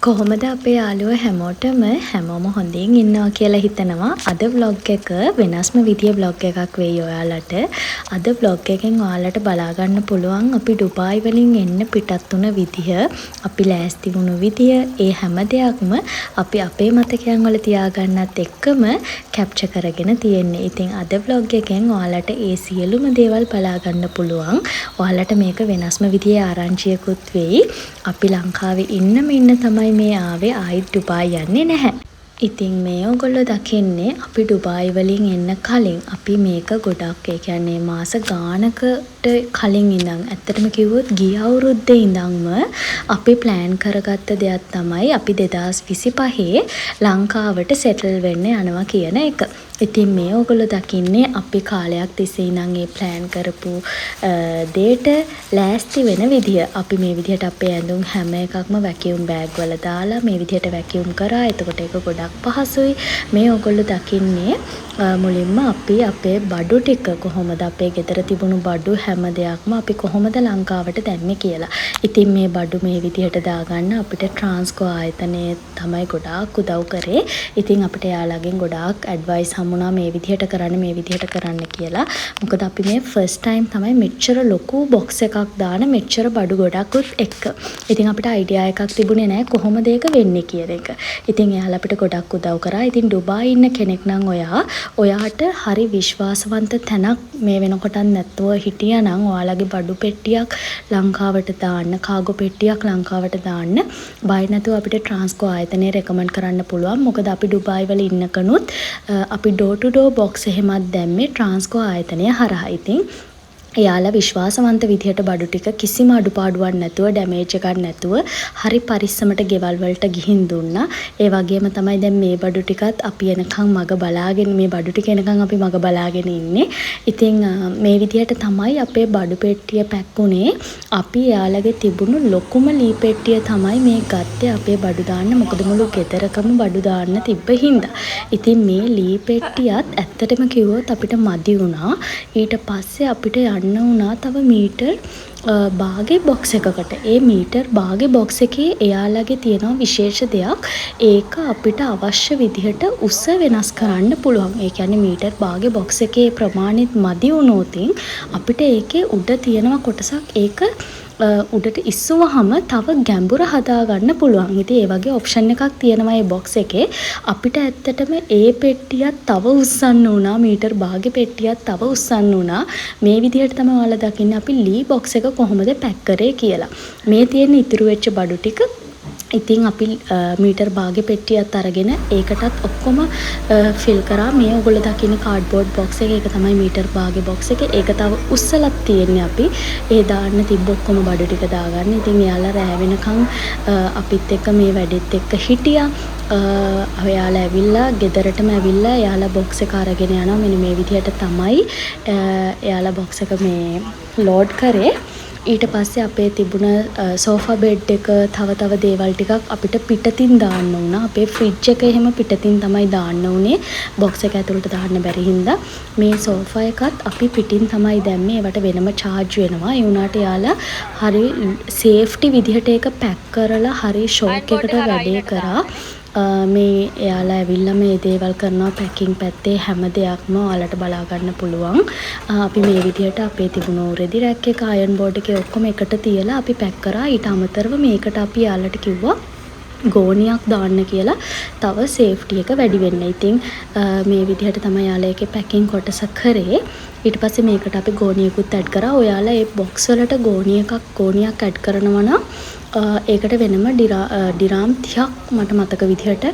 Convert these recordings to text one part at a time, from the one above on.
කොහොමද අපේ යාළුවෝ හැමෝම හොඳින් ඉන්නවා කියලා හිතනවා. අද vlog එක වෙනස්ම විදිය vlog එකක් වෙයි ඔයාලට. අද vlog එකෙන් ඔයාලට බලා ගන්න පුළුවන් අපි ඩුබායි වලින් එන්න පිටත් වුණ විදිය, අපි ලෑස්ති වුණු විදිය, ඒ හැම දෙයක්ම අපි අපේ මතකයන් වල තියාගන්නත් එක්කම කැප්චර් කරගෙන තියෙන්නේ. ඉතින් අද vlog එකෙන් ඔයාලට ඒ සියලුම දේවල් බලා ගන්න පුළුවන්. ඔයාලට මේක වෙනස්ම විදියේ ආරංචියකුත් වෙයි. අපි ලංකාවේ ඉන්න තමයි මේ ආවේ, ආයිත් ඩුබායි යන්නේ නැහැ. ඉතින් මේ ඔයගොල්ලෝ දකින්නේ අපි ඩුබායි වලින් එන්න කලින් අපි මේක ගොඩක්, ඒ කියන්නේ මාස ගානකට කලින් ඉඳන්, ඇත්තටම කිව්වොත් ගිය අවුරුද්දේ ඉඳන්ම අපි ප්ලෑන් කරගත්ත දෙයක් තමයි අපි 2025 ලංකාවට සෙටල් වෙන්න යනවා කියන එක. ඉතින් මේ ඔයගොල්ලෝ දකින්නේ අපි කාලයක් තිස්සේ ඉඳන් ඒ ප්ලෑන් කරපු දේට ලෑස්ති වෙන විදිය. අපි මේ විදිහට අපේ ඇඳුම් හැම එකක්ම වැකියුම් බෑග් වල දාලා මේ විදිහට වැකියුම් කරා. එතකොට ඒක ගොඩක් පහසුයි. මේ ඔයගොල්ලෝ දකින්නේ මුලින්ම අපි අපේ බඩු ටික කොහොමද, අපේ ගෙදර තිබුණු බඩු හැම දෙයක්ම අපි කොහොමද ලංකාවට දැම්මේ කියලා. ඉතින් මේ බඩු මේ විදිහට දාගන්න අපිට ට්‍රාන්ස්කෝ ආයතනයේ තමයි ගොඩාක් උදව් කරේ. ඉතින් අපිට යාළුවගෙන් ගොඩාක් ඇඩ්වයිස් හම්බුණා මේ විදිහට කරන්න කියලා. මොකද අපි මේ ෆස්ට් ටයිම් තමයි මෙච්චර ලොකු බොක්ස් එකක් දාන මෙච්චර බඩු ගොඩකුත් එක්ක. ඉතින් අපිට අයිඩියා එකක් තිබුණේ නැහැ කොහොමද ඒක වෙන්නේ කියන එක. ඉතින් එයාලා අපිට ගොඩක් උදව් කරා. ඉතින් ඩුබායි ඉන්න කෙනෙක් නම් ඔයාට හරි විශ්වාසවන්ත තැනක් මේ වෙනකොටත් නැත්තුව හිටියානම් ඔයාලගේ බඩු පෙට්ටියක් ලංකාවට දාන්න, කාගෝ පෙට්ටියක් ලංකාවට දාන්න බය නැතුව අපිට ට්‍රාන්ස්කෝ ආයතනය රෙකමන්ඩ් කරන්න පුළුවන්. මොකද අපි ඩුබායි වල ඉන්නකනුත් අපි ඩෝර් ටු ඩෝර් බොක්ස් එහෙමත් දැම්මේ ට්‍රාන්ස්කෝ ආයතනය හරහා. ඉතින් එයාලා විශ්වාසවන්ත විදිහට බඩු ටික කිසිම අඩුපාඩුවක් නැතුව, ඩැමේජ් එකක් නැතුව හරි පරිස්සමට ගෙවල් වලට ගිහින් දුන්නා. ඒ වගේම තමයි දැන් මේ බඩු ටිකත් අපි එනකන් මග බලාගෙන, මේ බඩු ටික එනකන් අපි මග බලාගෙන ඉන්නේ. ඉතින් මේ විදිහට තමයි අපේ බඩු පෙට්ටිය පැක් වුණේ. අපි එයාලගේ තිබුණු ලොකුම ලී පෙට්ටිය තමයි මේ ගත්තේ අපේ බඩු දාන්න. මොකද මුළු ගෙදරකම බඩු දාන්න තිබ්බ හින්දා. ඉතින් මේ ලී පෙට්ටියත් ඇත්තටම කිව්වොත් අපිට මදි වුණා. ඊට පස්සේ අපිට යන්න වුණා තව මීටර් භාගේ බොක්ස් එකකට. ඒ මීටර් භාගේ බොක්ස් එකේ එයාලගේ තියෙන විශේෂ දෙයක්, ඒක අපිට අවශ්‍ය විදිහට උස වෙනස් කරන්න පුළුවන්. ඒ කියන්නේ මීටර් භාගේ බොක්ස් එකේ ප්‍රමාණෙත් මදි වුණොතින් අපිට ඒකේ උඩ තියෙනවා කොටසක්, ඒක උඩට ඉස්සුවහම තව ගැඹුර හදාගන්න පුළුවන්. ඉතින් ඒ වගේ ඔප්ෂන් එකක් තියෙනවා මේ බොක්ස් එකේ. අපිට ඇත්තටම ඒ පෙට්ටියත් තව උස්සන්න වුණා, මීටර් භාගේ පෙට්ටියත් තව උස්සන්න වුණා. මේ විදිහට තමයි ඔයාලා දකින්නේ අපි ලී බොක්ස් එක කොහොමද පැක් කරේ කියලා. මේ තියෙන ඉතුරු වෙච්ච බඩු ටික ඉතින් අපි මීටර් භාගේ පෙට්ටියත් අරගෙන ඒකටත් ඔක්කොම ෆිල් කරා. මේ ඔයගොල්ලෝ දකින්න කාඩ්බෝඩ් බොක්ස් එක, ඒක තමයි මීටර් භාගේ බොක්ස් එක. ඒක තව උස්සලක් තියෙන්නේ අපි. ඒ දාන්න තිබ්බ ඔක්කොම බඩු ටික දාගන්න. ඉතින් එයාලා රෑ වෙනකන් අපිත් එක්ක මේ වැඩෙත් එක්ක හිටියා. එයාලා ඇවිල්ලා ගෙදරටම ඇවිල්ලා එයාලා බොක්ස් එක අරගෙන යනවා. මෙන්න මේ විදිහට තමයි එයාලා බොක්ස් එක මේ ලෝඩ් කරේ. ඊට පස්සේ අපේ තිබුණ සෝෆා බෙඩ් එක, තව දේවල් ටිකක් අපිට පිටතින් දාන්න වුණා. අපේ ෆ්‍රිජ් එක එහෙම පිටතින් තමයි දාන්න උනේ. බොක්ස් එක ඇතුළට දාන්න බැරි හින්දා මේ සෝෆා එකත් අපි පිටින් තමයි දැම්මේ. ඒවට වෙනම charge වෙනවා. ඒ වුණාට යාලා හරි සේෆ්ටි විදිහට ඒක පැක් කරලා හරි ෂෝක් එකට වැඩේ කරා. මේ එයාලා ඇවිල්ලා මේ දේවල් කරනවා පැකින් පැත්තේ හැම දෙයක්ම ඔයාලට බලා ගන්න පුළුවන්. අපි මේ විදිහට අපේ තිබුණු රෙදි රැක් එක, අයර්න් බෝඩ් එකේ ඔක්කොම එකට තියලා අපි පැක් කරා. ඊට අමතරව මේකට අපි යාලට කිව්වා ගෝනියක් දාන්න කියලා, තව සේෆ්ටි එක වැඩි වෙන්න. ඉතින් මේ විදිහට තමයි යාලා ඒකේ පැකින් කොටස කරේ. ඊට පස්සේ මේකට අපි ගෝනියකුත් ඇඩ් කරා. ඔයාලා මේ බොක්ස් වලට ගෝනියක් ඇඩ් කරනවා නම් ඒකට වෙනම ඩිරාම් 30ක් මට මතක විදිහට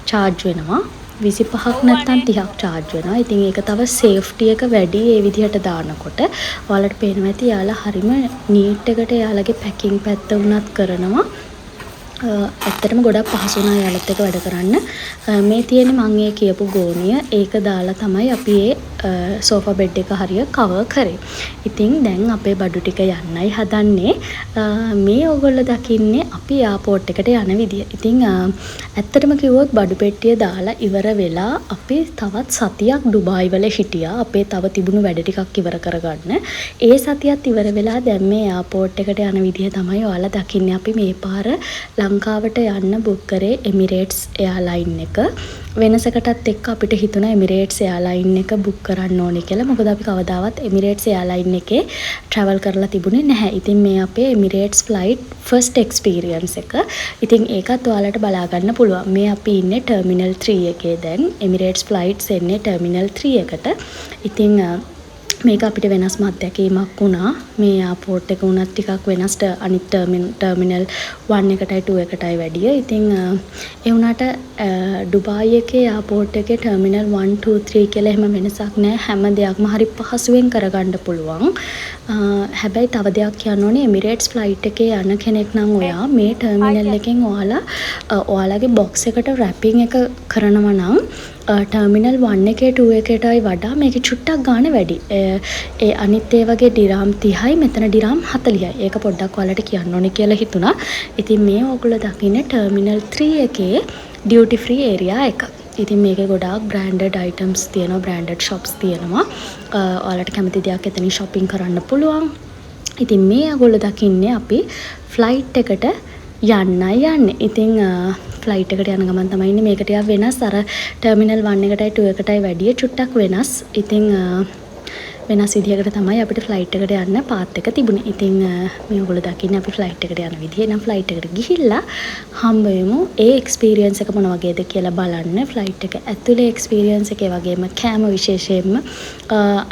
charge වෙනවා. 25ක් නැත්නම් 30ක් charge වෙනවා. ඉතින් ඒක තව සේෆ්ටි එක වැඩි ඒ විදිහට දානකොට. ඔයාලට පේනවා ඇති යාලා හරිම නීට් එකට යාලගේ පැකින් පැත්ත උනත් කරනවා. ඇත්තටම ගොඩක් පහසු වුණා යාලත් එක්ක වැඩ කරන්න. මේ තියෙන්නේ මම ඒ කියපු ගෝනිය. ඒක දාලා තමයි අපි සෝෆා බෙඩ් එක හරිය කවර් කරේ. ඉතින් දැන් අපේ බඩු ටික යන්නයි හදන්නේ. මේ ඔයගොල්ලෝ දකින්නේ අපි එයාපෝට් එකට යන විදිය. ඉතින් ඇත්තටම කිව්වොත් බඩු පෙට්ටිය දාලා ඉවර වෙලා අපි තවත් සතියක් ඩුබායි වල හිටියා. අපේ තව තිබුණු වැඩ ටිකක් ඉවර කරගන්න. ඒ සතියත් ඉවර වෙලා දැන් මේ එයාපෝට් එකට යන විදිය තමයි ඔයාලා දකින්නේ. අපි මේ පාර ලංකාවට යන්න බුක් කරේ එමිරේට්ස් එයාලයින් එක. වෙනසකටත් එක්ක අපිට හිතුණා එමිරේට්ස් එයාලයින් එක බුක් කරන්න ඕනේ කියලා. මොකද අපි කවදාවත් එමිරේට්ස් එයාලයින් එකේ travel කරලා තිබුණේ නැහැ. ඉතින් මේ අපේ එමිරේට්ස් flight first experience එක. ඉතින් ඒකත් ඔයාලට බලා ගන්න පුළුවන්. මේ අපි ඉන්නේ ටර්මිනල් 3 එකේ දැන්. එමිරේට්ස් flights එන්නේ ටර්මිනල් 3 එකට. ඉතින් මේක අපිට වෙනස්ම අත්දැකීමක් වුණා. මේ එයාපෝට් එක උනත් ටිකක් වෙනස් අනිත් ටර්මිනල් 1 එකටයි 2 එකටයි වැඩිය. ඉතින් ඒ වුණාට ඩුබායි එකේ එයාපෝට් එකේ ටර්මිනල් 1 2 3 කියලා එහෙම වෙනසක් නැහැ. හැම දෙයක්ම හරි පහසුවෙන් කරගන්න පුළුවන්. හැබැයි තව දෙයක් කියන්න ඕනේ එමිරේට්ස් ෆ්ලයිට් එකේ යන කෙනෙක් නම් ඔයා මේ ටර්මිනල් එකෙන් ඔයාලගේ බොක්ස් එකට රැපින් එක කරනවා නම් ටර්මිනල් 1 එකේ 2 එකටයි වඩා මේකේ චුට්ටක් ගාණ වැඩි. ඒ අනිත් ඒ වගේ ඩිරාම් 30යි මෙතන ඩිරාම් 40යි. ඒක පොඩ්ඩක් ඔයාලට කියන්න ඕනේ කියලා හිතුණා. ඉතින් මේ ඔයගොල්ලෝ දකින්නේ ටර්මිනල් 3 එකේ ඩියුටි ෆ්‍රී ඒරියා එක. ඉතින් මේකේ ගොඩාක් බ්‍රෑන්ඩඩ් අයිටම්ස් තියෙනවා, බ්‍රෑන්ඩඩ් shops තියෙනවා. ඔයාලට කැමති දෙයක් එතනින් shopping කරන්න පුළුවන්. ඉතින් මේ ඔයගොල්ලෝ දකින්නේ අපි ෆ්ලයිට් එකට යන්නයි යන්නේ. ඉතින් ෆ්ලයිට් එකට යන ගමන් තමයි ඉන්නේ. මේක ටිකක් වෙනස්. අර ටර්මිනල් 1 එකටයි 2 එකටයි වැඩිය චුට්ටක් වෙනස්. ඉතින් වෙනස් විදිහකට තමයි අපිට ෆ්ලයිට් එකට යන්න පාත් එක තිබුණේ. ඉතින් මේ ඔයගොල්ලෝ දකින්නේ අපි ෆ්ලයිට් එකට යන විදිහ. නම් ෆ්ලයිට් එකට ගිහිල්ලා හම්බ වෙමු. ඒ එක්ස්පීරියන්ස් එක මොන වගේද කියලා බලන්න. ෆ්ලයිට් එක ඇතුලේ එක්ස්පීරියන්ස් එකේ වගේම කෑම විශේෂයෙන්ම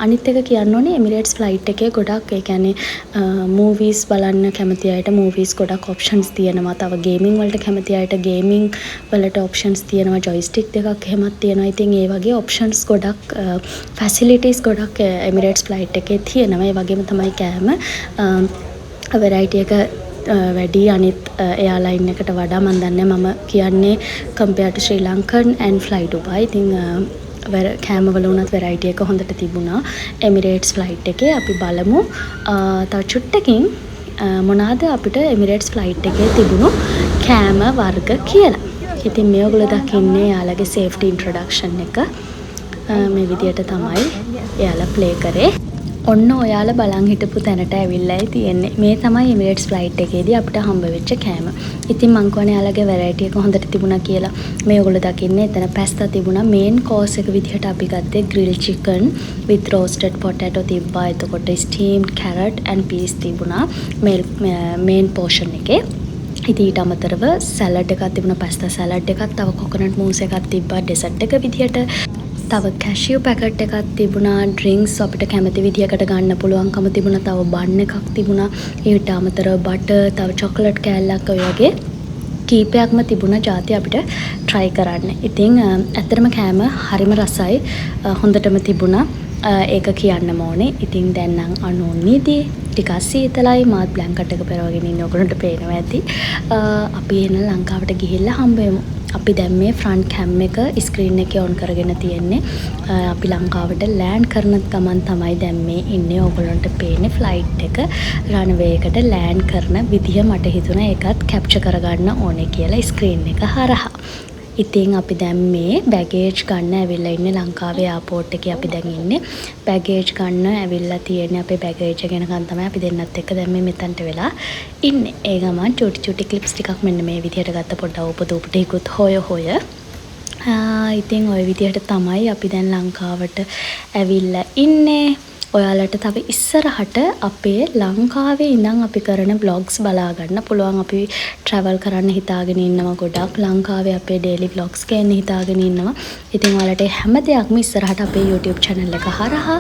අනිත් එක කියන්න ඕනේ එමිරේට්ස් ෆ්ලයිට් එකේ ගොඩක් ඒ කියන්නේ මූවීස් බලන්න කැමති අයට මූවීස් ගොඩක් ඔප්ෂන්ස් තියෙනවා. තව ගේමින් වලට කැමති අයට ගේමින් වලට ඔප්ෂන්ස් තියෙනවා. ජොයිස්ටික් දෙකක් එහෙමත් තියෙනවා. ඉතින් ඒ වගේ ඔප්ෂන්ස් ගොඩක් ෆැසිලිටිස් ගොඩක් එමිරේට්ස් ෆ්ලයිට් එකේ තියෙනවා. ඒ වගේම තමයි කෑම වෙරයිටි එක වැඩි අනිත් එයාලයින් එකට වඩා මම දන්නේ මම කියන්නේ compare two Sri Lankan and fly Dubai. ඉතින් කෑම වල උනත් වෙරයිටි එක හොඳට තිබුණා එමිරේට්ස් ෆ්ලයිට් එකේ. අපි බලමු තව චුට්ටකින් මොනවාද අපිට එමිරේට්ස් ෆ්ලයිට් එකේ තිබුණු කෑම වර්ග කියලා. ඉතින් මේ ඔයගොල්ලෝ දකින්නේ යාළගේ සේෆ්ටි ඉන්ට්‍රොඩක්ෂන් එක. මේ විදියට තමයි එයාලා ප්ලේ කරේ. ඔන්න ඔයාලා බලන් හිටපු තැනට ඇවිල්ලායි තියෙන්නේ. මේ තමයි එමිරේට්ස් ෆ්ලයිට් එකේදී අපිට හම්බ වෙච්ච කෑම. ඉතින් මං කියන්නේ යාළගේ වෙරයිටි එක හොඳට තිබුණා කියලා. මේ ඔයගොල්ලෝ දකින්නේ එතන පැස්තා තිබුණා. මේන් කෝස් එක විදිහට අපි ගත්තේ grill chicken with roasted potato තිබ්බා. එතකොට steamed carrot and peas තිබුණා මේන් පෝෂන් එකේ. ඉතින් ඊට අමතරව සැලඩ් එකක් තිබුණා. පැස්තා සැලඩ් එකක්, තව කොකනට් මූස් එකක් තිබ්බා ඩෙසර්ට් එක විදිහට. තව කැෂියු පැකට් එකක් තිබුණා. ඩ්‍රින්ක්ස් අපිට කැමති විදිහකට ගන්න පුළුවන්කම තිබුණා. තව බන් එකක් තිබුණා. ඊට අමතරව බටර්, තව චොකලට් කෑල්ලක් ඔය වගේ කීපයක්ම තිබුණා ಜಾති අපිට try කරන්න. ඉතින් ඇත්තටම කෑම හරිම රසයි. හොඳටම තිබුණා. ඒක කියන්නම ඕනේ. ඉතින් දැන් නම් අනුන්නිදී ටිකක් සීතලයි. මාත් බ්ලැන්කට් එක පෙරවගෙන ඉන්නේ ඔයගොල්ලන්ට පේනවා ඇති. අපි එන ලංකාවට ගිහිල්ලා හම්බ වෙමු. අපි දැන් මේ ෆ්‍රන්ට් කැම් එක ස්ක්‍රීන් එකේ ඔන් කරගෙන තියෙන්නේ. අපි ලංකාවට ලෑන්ඩ් කරන ගමන් තමයි දැන් මේ ඉන්නේ. ඔයගොල්ලන්ට පේන්නේ ෆ්ලයිට් එක රන්වේ එකට ලෑන්ඩ් කරන විදිහ මට හිතුණා ඒකත් කැප්චර් කරගන්න ඕනේ කියලා ස්ක්‍රීන් එක හරහා. ඉතින් අපි දැන් මේ බැගේජ් ගන්න ඇවිල්ලා ඉන්නේ ලංකාවේ එයාපෝට් එකේ. අපි දැන් ඉන්නේ බැගේජ් ගන්න ඇවිල්ලා තියෙන්නේ. අපේ බැගේජ් එක ගෙනකන් තමයි අපි දෙන්නත් එක්ක දැන් මේ මෙතනට වෙලා ඉන්නේ. ඒ ගමන් චුටි ක්ලිප්ස් ටිකක් මෙන්න මේ විදිහට ගත්ත පොඩ්ඩක් උපදූප ටිකුත් හොය. ඉතින් ওই විදිහට තමයි අපි දැන් ලංකාවට ඇවිල්ලා ඉන්නේ. ඔයාලට තව ඉස්සරහට අපේ ලංකාවේ ඉඳන් අපි කරන vlogs බලා ගන්න පුළුවන්. අපි travel කරන්න හිතාගෙන ඉන්නවා ගොඩක්. ලංකාවේ අපේ daily vlogs ගන්න හිතාගෙන ඉන්නවා. ඉතින් ඔයාලට හැම දෙයක්ම ඉස්සරහට අපේ YouTube channel එක හරහා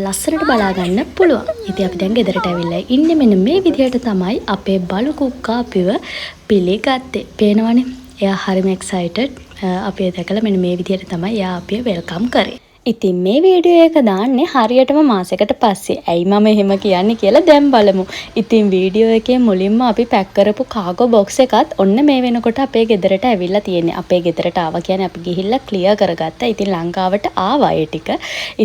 ලස්සනට බලා ගන්න පුළුවන්. ඉතින් අපි දැන් ගෙදරට ඇවිල්ලා ඉන්නේ. මෙන්න මේ විදිහට තමයි අපේ බලු කුක්කා අපිව පිළිගත්තේ. පේනවනේ. එයා හරිම excited. අපි දැකලා මෙන්න මේ විදිහට තමයි එයා අපිව welcome කරේ. ඉතින් මේ වීඩියෝ එක දාන්නේ හරියටම මාසයකට පස්සේ. ඇයි මම එහෙම කියන්නේ කියලා දැන් බලමු. ඉතින් වීඩියෝ එකේ මුලින්ම අපි පැක් කරපු කාගෝ බොක්ස් එකත් ඔන්න මේ වෙනකොට අපේ ගෙදරට ඇවිල්ලා තියෙන්නේ. අපේ ගෙදරට ආවා කියන්නේ අපි ගිහිල්ලා ක්ලියර් කරගත්තා. ඉතින් ලංකාවට ආවා ඒ ටික.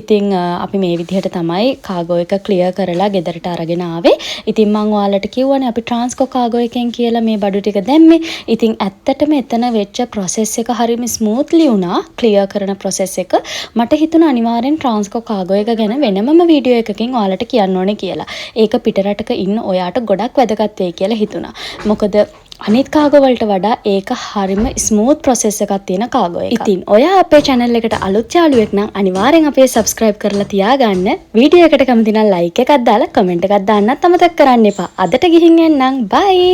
ඉතින් අපි මේ විදිහට තමයි කාගෝ එක ක්ලියර් කරලා ගෙදරට අරගෙන ආවේ. ඉතින් මම ඔයාලට කිව්වනේ අපි ට්‍රාන්ස්කෝ කාගෝ එකෙන් කියලා මේ බඩු ටික දැම්මේ. ඉතින් ඇත්තටම එතන වෙච්ච process එක හරිම ස්මූත්ලි වුණා. ක්ලියර් කරන process එක. මට හිතුණා අනිවාර්යෙන් ට්‍රාන්ස්කෝ කාගෝ එක ගැන වෙනමම වීඩියෝ එකකින් ඔයාලට කියන්න ඕනේ කියලා. ඒක පිටරටක ඉන්න ඔයාට ගොඩක් වැදගත් වෙයි කියලා හිතුණා. මොකද අනිත් කාගෝ වලට වඩා ඒක හරිම ස්මූත් process එකක් තියෙන කාගෝ එකක්. ඉතින් ඔයා අපේ channel එකට අලුත් යාළුවෙක් නම් අනිවාර්යෙන් අපේ subscribe කරලා තියාගන්න. වීඩියෝ එකට කැමති නම් like එකක් දාලා comment එකක් දාන්නත් අමතක කරන්න එපා. අදට ගිහින් යන්නම්. bye.